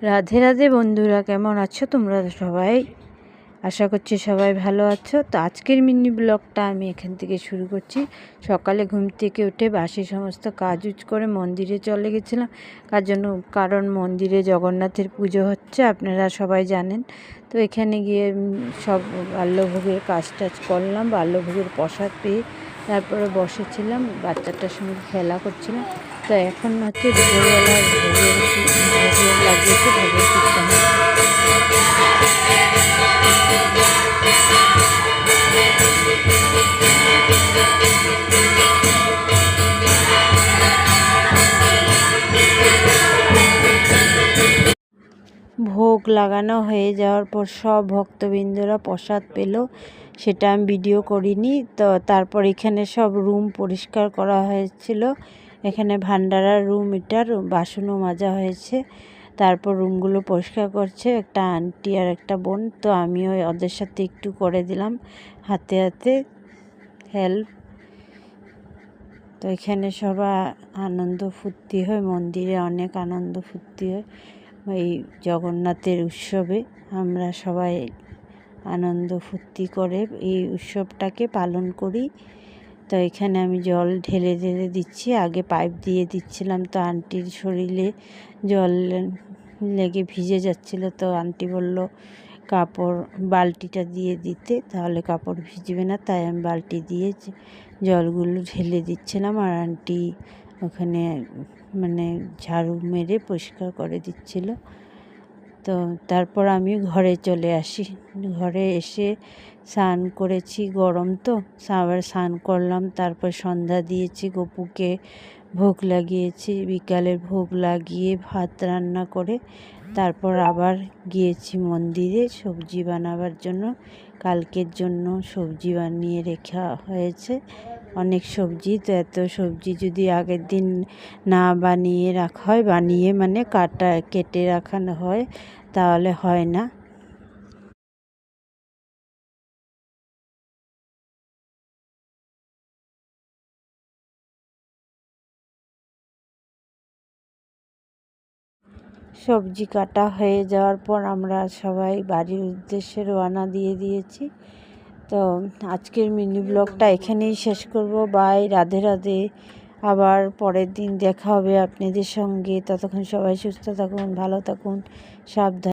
রাধে রাধে বন্ধুরা, কেমন আছো তোমরা সবাই? আশা করছি সবাই ভালো আছো। তো আজকের মিনি ব্লগটা আমি এখান থেকে শুরু করছি। সকালে ঘুম থেকে উঠে বাসি সমস্ত কাজ করে মন্দিরে চলে গেছিলাম। কারণ মন্দিরে জগন্নাথের পুজো হচ্ছে, আপনারা সবাই জানেন। তো এখানে গিয়ে সব বাল্যভোগের কাজ টাজ করলাম। বাল্যভোগের প্রসাদ পেয়ে তারপরে বসেছিলাম, বাচ্চাটার সঙ্গে খেলা করছিলাম। তো এখন হচ্ছে দুপুরবেলার ভোগের লাগিয়েছে, ভোগের কীর্তন। ভোগ লাগানো হয়ে যাওয়ার পর সব ভক্তবৃন্দরা প্রসাদ পেল, সেটা আমি ভিডিও করিনি। তো তারপর এখানে সব রুম পরিষ্কার করা হয়েছিল। এখানে ভান্ডারার রুম, এটার বাসনও মাজা হয়েছে। তারপর রুমগুলো পরিষ্কার করছে একটা আন্টি আর একটা বোন। তো আমিও ওদের সাথে একটু করে দিলাম হাতে হাতে হেল্প। তো এখানে সবাই আনন্দ ফুর্তি হয়, মন্দিরে অনেক আনন্দ ফুর্তি হয়। এই জগন্নাথের উৎসবে আমরা সবাই আনন্দ ফুর্তি করে এই উৎসবটাকে পালন করি। তো এখানে আমি জল ঢেলে ঢেলে দিচ্ছি, আগে পাইপ দিয়ে দিচ্ছিলাম। তো আন্টির শরীরে জল লেগে ভিজে যাচ্ছিল। তো আন্টি বলল কাপড় বালতিটা দিয়ে দিতে, তাহলে কাপড় ভিজবে না। তাই আমি বালতি দিয়ে জলগুলো ঢেলে দিচ্ছিলাম, আর আন্টি ওখানে ঝাড়ু মেরে পরিষ্কার করে দিচ্ছিল। তো তারপর আমি ঘরে চলে আসি। ঘরে এসে স্নান করেছি, গরম তো আবার স্নান করলাম। তারপর সন্ধ্যা দিয়েছি, গপুকে ভোগ লাগিয়েছি। বিকালের ভোগ লাগিয়ে ভাত রান্না করে তারপর আবার গিয়েছি মন্দিরে সবজি বানাবার জন্য। কালকের জন্য সবজি বানিয়ে রেখা হয়েছে, অনেক সবজি। তো এত সবজি যদি আগের দিন না বানিয়ে রাখা হয়, বানিয়ে কেটে রাখানো হয়, তাহলে হয় না। সবজি কাটা হয়ে যাওয়ার পর আমরা সবাই বাড়ির উদ্দেশ্যে রওনা দিয়ে দিয়েছি। তো আজকের মিনি ব্লগটা এখানেই শেষ করব। বাই, রাধে রাধে। আবার পরের দিন দেখা হবে আপনাদের সঙ্গে। ততক্ষণ সবাই সুস্থ থাকুন, ভালো থাকুন, সাবধান।